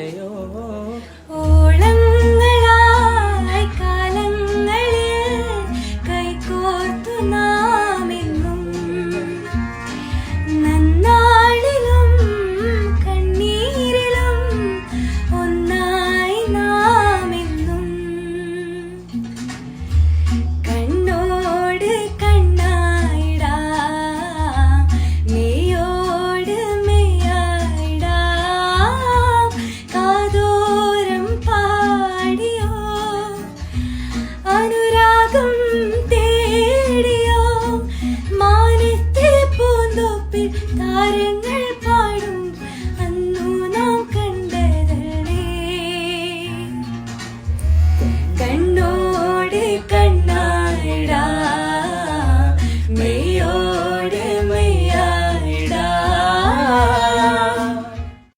ആശയോ ഓളങ്ങളായി കാലങ്ങളിൽ കൈകോർത്തു നാമെന്നും നന്നാളിലും കണ്ണീരിലും ഒന്നായി നാമെന്നും കണ്ണോട് കണ്ണായിടാം മെയ്യോട് മെയ്യായിടാം കാതോരം പാടിയോ അനുരാഗം തേടിയോ മാനത്തെ പൂന്തോപ്പിൽ താരങ്ങൾ